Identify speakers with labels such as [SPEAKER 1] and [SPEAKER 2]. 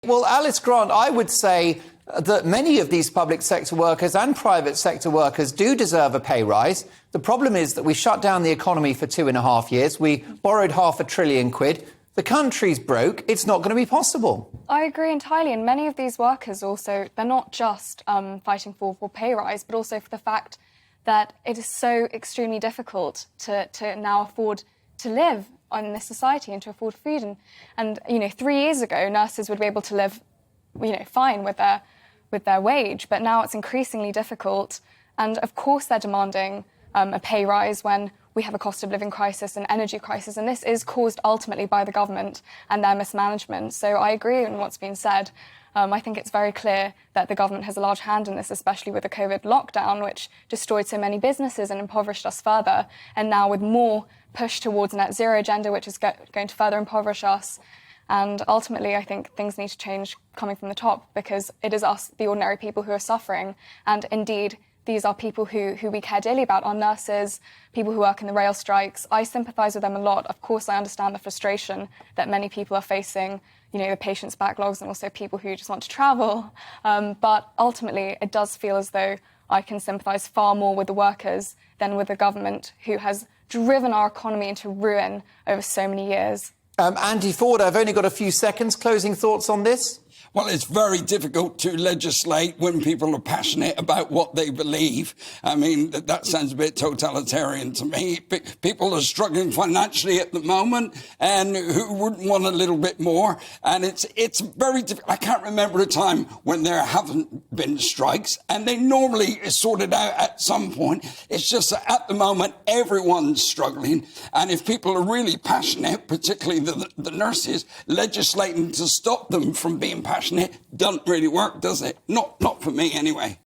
[SPEAKER 1] Well, Alice Grant, I would say that many of these public sector workers and private sector workers do deserve a pay rise. The problem is that we shut down the economy for 2.5 years. We borrowed £500 billion. The country's broke. It's not going to be possible.
[SPEAKER 2] I agree entirely. And many of these workers also, they're not just fighting for pay rise, but also for the fact that it is so extremely difficult to now afford to live in this society and to afford food. And 3 years ago, nurses would be able to live, fine with their wage, but now it's increasingly difficult. And of course, they're demanding a pay rise when we have a cost of living crisis and energy crisis, and this is caused ultimately by the government and their mismanagement. So I agree in what's been said. I think it's very clear that the government has a large hand in this, especially with the COVID lockdown, which destroyed so many businesses and impoverished us further. And now with more push towards a net zero agenda, which is going to further impoverish us. And ultimately, I think things need to change coming from the top, because it is us, the ordinary people, who are suffering. And indeed, these are people who we care dearly about, our nurses, people who work in the rail strikes. I sympathise with them a lot. Of course, I understand the frustration that many people are facing, the patients' backlogs and also people who just want to travel. But ultimately, it does feel as though I can sympathise far more with the workers than with the government, who has driven our economy into ruin over so many years.
[SPEAKER 1] Andy Ford, I've only got a few seconds. Closing thoughts on this?
[SPEAKER 3] Well, it's very difficult to legislate when people are passionate about what they believe. I mean, that sounds a bit totalitarian to me. People are struggling financially at the moment, and who wouldn't want a little bit more? And it's very difficult. I can't remember a time when there haven't been strikes, and they normally sort it out at some point. It's just that at the moment, everyone's struggling. And if people are really passionate, particularly the nurses, legislating to stop them from being passionate doesn't really work, does it? Not for me, anyway.